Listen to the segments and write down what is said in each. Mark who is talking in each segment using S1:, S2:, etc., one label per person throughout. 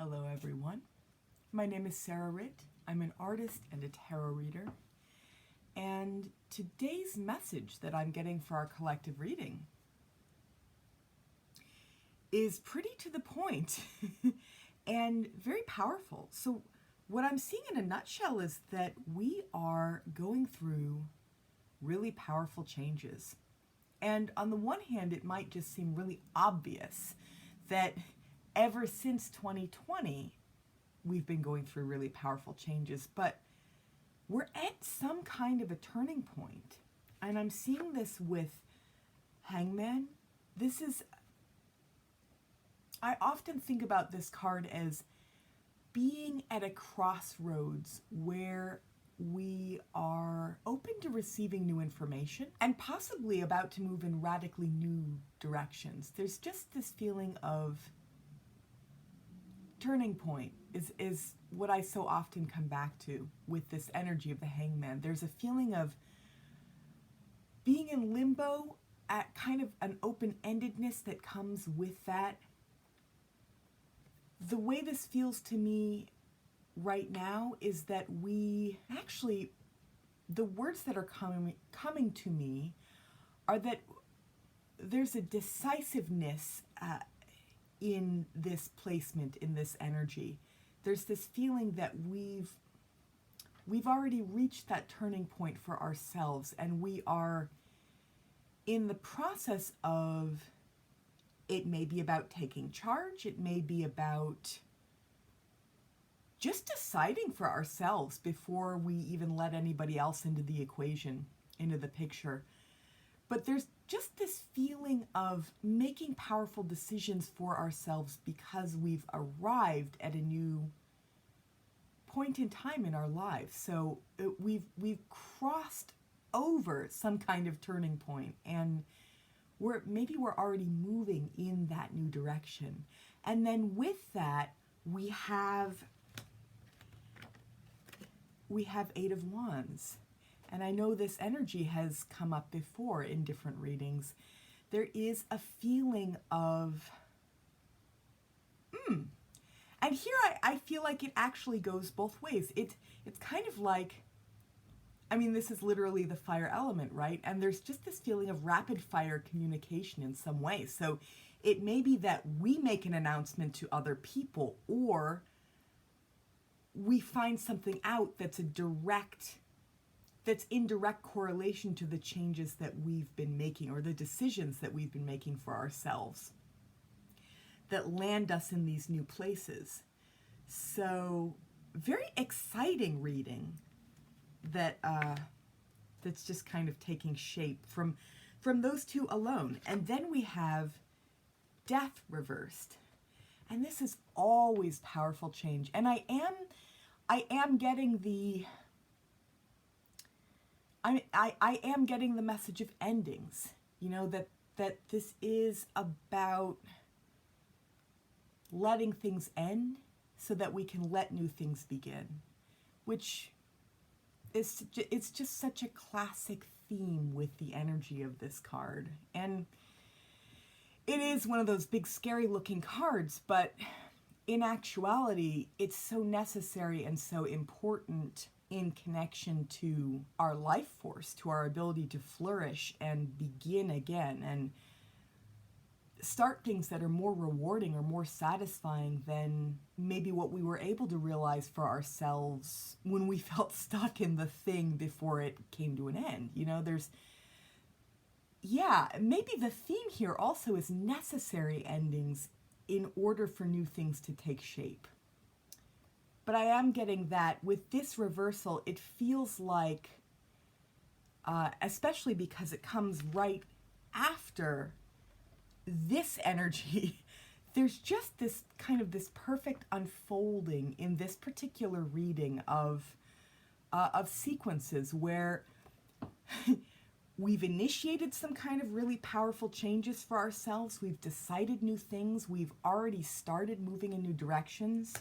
S1: Hello everyone, my name is Sarah Ritt. I'm an artist and a tarot reader, and today's message that I'm getting for our collective reading is pretty to the point and very powerful. So what I'm seeing in a nutshell is that we are going through really powerful changes. And on the one hand, it might just seem really obvious that ever since 2020, we've been going through really powerful changes, but we're at some kind of a turning point. And I'm seeing this with Hangman. I often think about this card as being at a crossroads where we are open to receiving new information and possibly about to move in radically new directions. There's just this feeling of turning point is what I so often come back to with this energy of the Hangman. There's a feeling of being in limbo, at kind of an open-endedness that comes with that. The way this feels to me right now is that we actually, the words that are coming to me are that there's a decisiveness in this placement, in this energy. There's this feeling that we've already reached that turning point for ourselves, and we are in the process of, it may be about taking charge, it may be about just deciding for ourselves before we even let anybody else into the equation, into the picture. But there's just this feeling of making powerful decisions for ourselves because we've arrived at a new point in time in our lives. So we've crossed over some kind of turning point, and maybe we're already moving in that new direction. And then with that, we have Eight of Wands. And I know this energy has come up before in different readings. There is a feeling of, and here I feel like it actually goes both ways. It's kind of like, I mean, this is literally the fire element, right? And there's just this feeling of rapid fire communication in some way. So it may be that we make an announcement to other people, or we find something out that's in direct correlation to the changes that we've been making, or the decisions that we've been making for ourselves, that land us in these new places. So very exciting reading that's just kind of taking shape from those two alone. And then we have Death reversed. And this is always powerful change. And I am getting the I am getting the message of endings, that this is about letting things end so that we can let new things begin, which it's just such a classic theme with the energy of this card. And it is one of those big scary looking cards, but in actuality, it's so necessary and so important in connection to our life force, to our ability to flourish and begin again and start things that are more rewarding or more satisfying than maybe what we were able to realize for ourselves when we felt stuck in the thing before it came to an end. Maybe the theme here also is necessary endings in order for new things to take shape. But I am getting that with this reversal, it feels like, especially because it comes right after this energy, there's just this kind of this perfect unfolding in this particular reading of sequences where we've initiated some kind of really powerful changes for ourselves. We've decided new things. We've already started moving in new directions.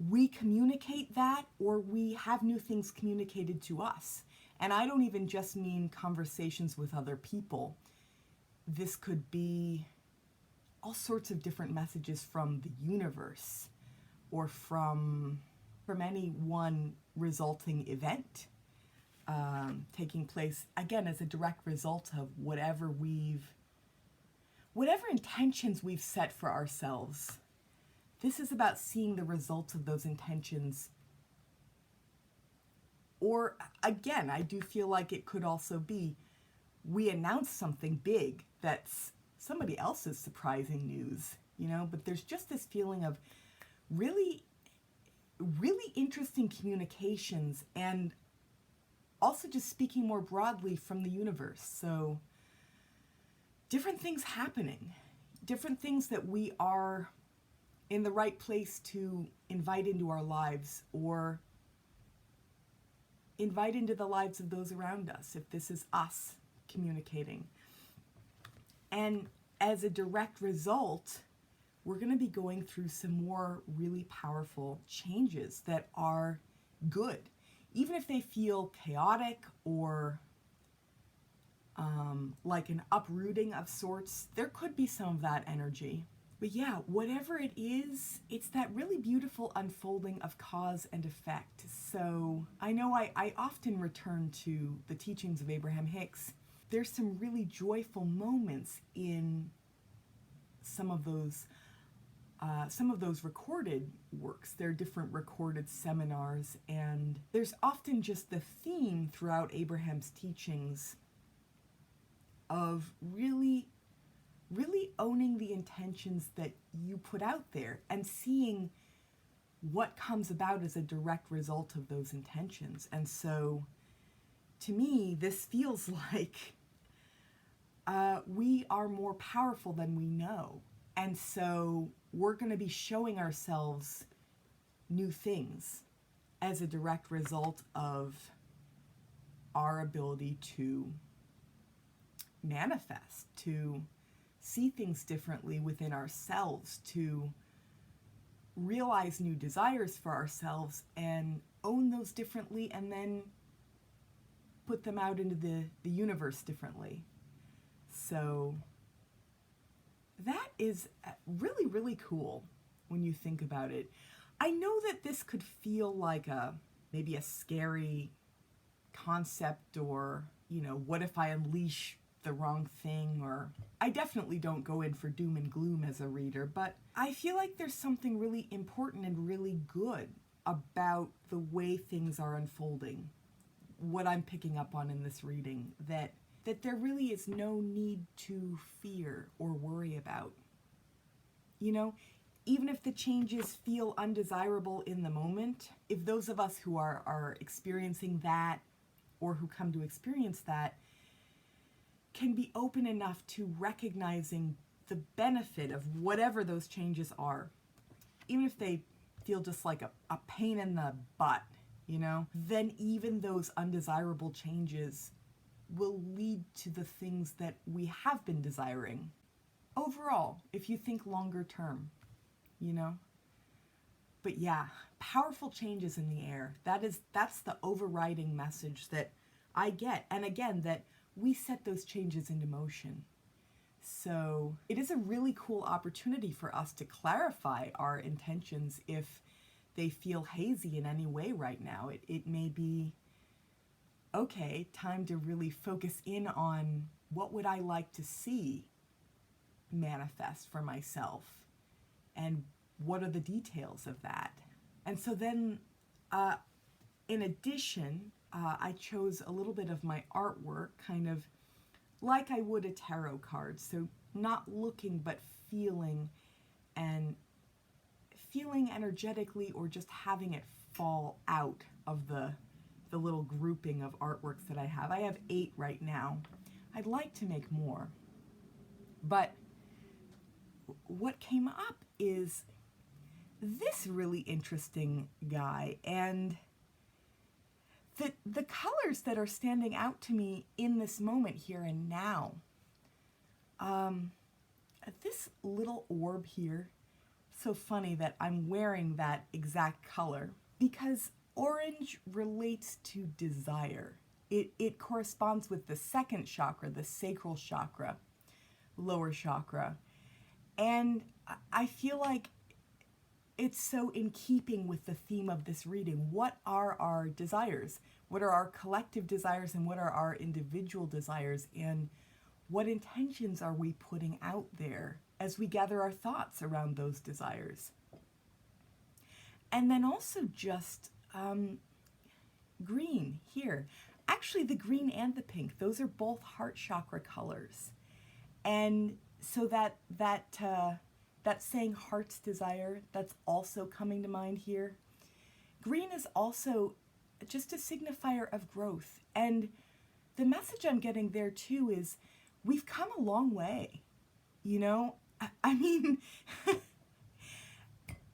S1: We communicate that, or we have new things communicated to us. And I don't even just mean conversations with other people. This could be all sorts of different messages from the universe or from any one resulting event taking place, again, as a direct result of whatever intentions we've set for ourselves. This is about seeing the results of those intentions. Or again, I do feel like it could also be we announce something big that's somebody else's surprising news, but there's just this feeling of really, really interesting communications, and also just speaking more broadly from the universe. So different things happening, different things that we are in the right place to invite into our lives or invite into the lives of those around us, if this is us communicating. And as a direct result, we're going to be going through some more really powerful changes that are good. Even if they feel chaotic or like an uprooting of sorts, there could be some of that energy. But yeah, whatever it is, it's that really beautiful unfolding of cause and effect. So I know I often return to the teachings of Abraham Hicks. There's some really joyful moments in some of those recorded works. There are different recorded seminars, and there's often just the theme throughout Abraham's teachings of really owning the intentions that you put out there and seeing what comes about as a direct result of those intentions. And so to me, this feels like we are more powerful than we know. And so we're going to be showing ourselves new things as a direct result of our ability to manifest, to see things differently within ourselves, to realize new desires for ourselves and own those differently, and then put them out into the universe differently. So that is really, really cool when you think about it. I know that this could feel like maybe a scary concept, or, what if I unleash the wrong thing? Or I definitely don't go in for doom and gloom as a reader, but I feel like there's something really important and really good about the way things are unfolding. What I'm picking up on in this reading, that there really is no need to fear or worry about. Even if the changes feel undesirable in the moment, if those of us who are experiencing that, or who come to experience that, can be open enough to recognizing the benefit of whatever those changes are, even if they feel just like a pain in the butt, then even those undesirable changes will lead to the things that we have been desiring. Overall, if you think longer term, But yeah, powerful changes in the air. That's the overriding message that I get. And again, that we set those changes into motion. So it is a really cool opportunity for us to clarify our intentions if they feel hazy in any way right now. It may be, okay, time to really focus in on what would I like to see manifest for myself, and what are the details of that. And so then, in addition, I chose a little bit of my artwork, kind of like I would a tarot card. So not looking, but feeling, and feeling energetically, or just having it fall out of the little grouping of artworks that I have. I have 8 right now. I'd like to make more. But what came up is this really interesting guy, and the colors that are standing out to me in this moment here and now. This little orb here, so funny that I'm wearing that exact color, because orange relates to desire. It corresponds with the second chakra, the sacral chakra, lower chakra. And I feel like it's so in keeping with the theme of this reading. What are our desires? What are our collective desires, and what are our individual desires? And what intentions are we putting out there as we gather our thoughts around those desires? And then also just green here. Actually, the green and the pink, those are both heart chakra colors. And so that saying heart's desire, that's also coming to mind here. Green is also just a signifier of growth. And the message I'm getting there too is we've come a long way. You know, I mean,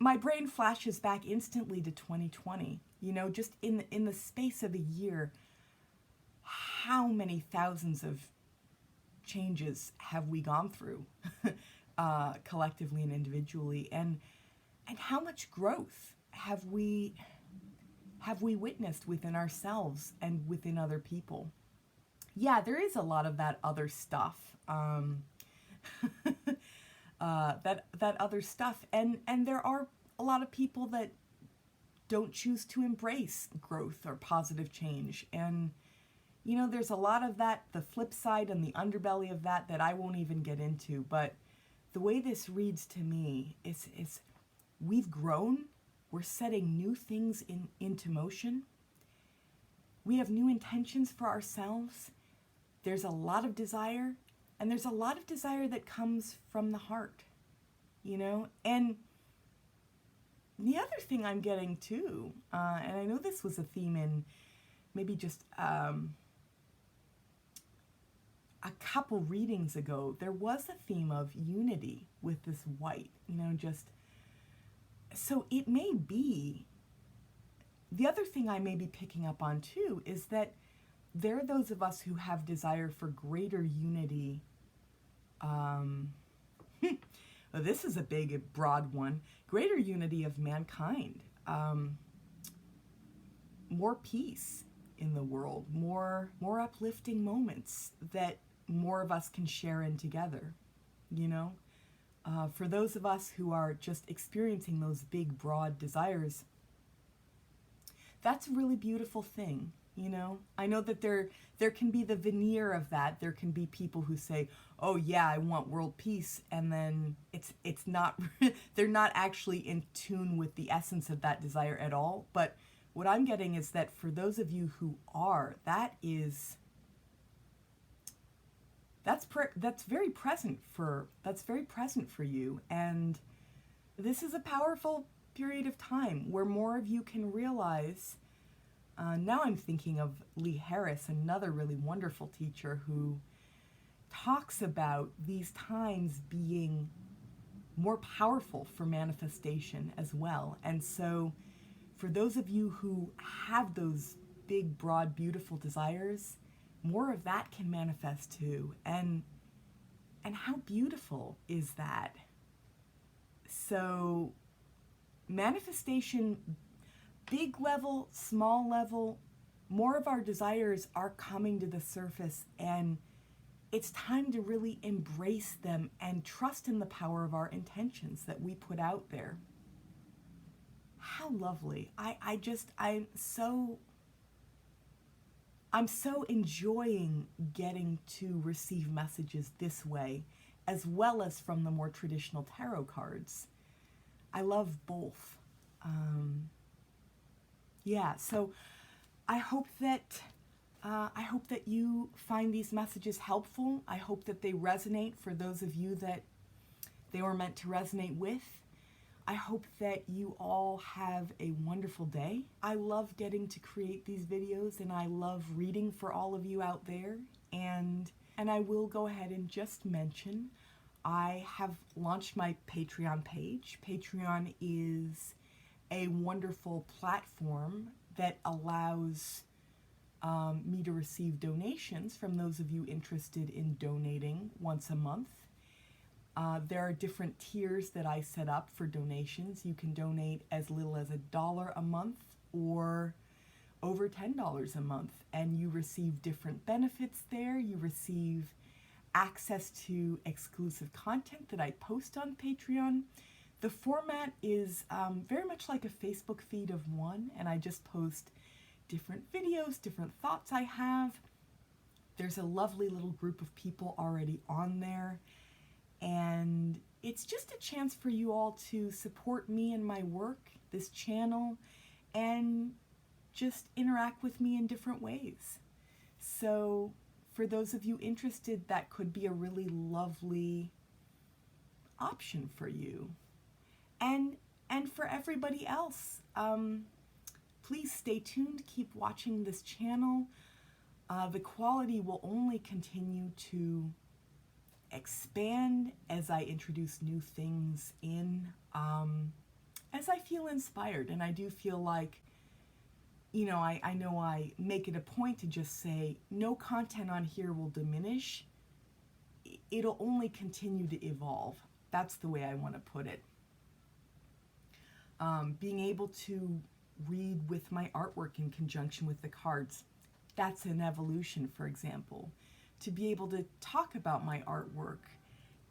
S1: my brain flashes back instantly to 2020. You know, just in the space of a year, how many thousands of changes have we gone through collectively and individually, and how much growth have we witnessed within ourselves and within other people? Yeah, there is a lot of that other stuff, that other stuff, and there are a lot of people that don't choose to embrace growth or positive change. And you know, there's a lot of that, the flip side and the underbelly of that I won't even get into. But the way this reads to me is we've grown, we're setting new things into motion, we have new intentions for ourselves, there's a lot of desire, and there's a lot of desire that comes from the heart, you know? And the other thing I'm getting too, and I know this was a theme in maybe just a couple readings ago, there was a theme of unity with this white, you know, just, so it may be, the other thing I may be picking up on too is that there are those of us who have desire for greater unity. Well, this is a big, broad one. Greater unity of mankind. More peace in the world. More uplifting moments that more of us can share in together, you know? For those of us who are just experiencing those big, broad desires, that's a really beautiful thing, you know? I know that there can be the veneer of that. There can be people who say, oh yeah, I want world peace, and then it's not, they're not actually in tune with the essence of that desire at all. But what I'm getting is that for those of you who are, that's very present for you. And this is a powerful period of time where more of you can realize. Now I'm thinking of Lee Harris, another really wonderful teacher who talks about these times being more powerful for manifestation as well. And so for those of you who have those big, broad, beautiful desires, more of that can manifest too. And how beautiful is that? So manifestation, big level, small level, more of our desires are coming to the surface, and it's time to really embrace them and trust in the power of our intentions that we put out there. How lovely. I'm so enjoying getting to receive messages this way, as well as from the more traditional tarot cards. I love both. Yeah, so I hope that you find these messages helpful. I hope that they resonate for those of you that they were meant to resonate with. I hope that you all have a wonderful day. I love getting to create these videos, and I love reading for all of you out there. And I will go ahead and just mention, I have launched my Patreon page. Patreon is a wonderful platform that allows me to receive donations from those of you interested in donating once a month. There are different tiers that I set up for donations. You can donate as little as $1 a month or over $10 a month, and you receive different benefits there. You receive access to exclusive content that I post on Patreon. The format is very much like a Facebook feed of one, and I just post different videos, different thoughts I have. There's a lovely little group of people already on there, and it's just a chance for you all to support me and my work, this channel, and just interact with me in different ways. So for those of you interested, that could be a really lovely option for you. And for everybody else, please stay tuned, keep watching this channel. The quality will only continue to expand as I introduce new things in, as I feel inspired. And I do feel like, you know, I know I make it a point to just say, no content on here will diminish. It'll only continue to evolve. That's the way I want to put it. Being able to read with my artwork in conjunction with the cards, that's an evolution, for example. To be able to talk about my artwork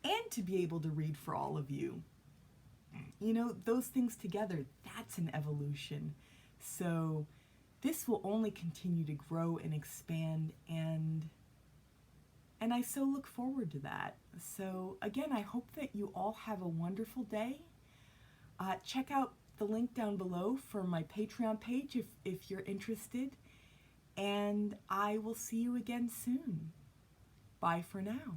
S1: and to be able to read for all of you. You know, those things together, that's an evolution. So this will only continue to grow and expand, and I so look forward to that. So again, I hope that you all have a wonderful day. Check out the link down below for my Patreon page if you're interested, and I will see you again soon. Bye for now.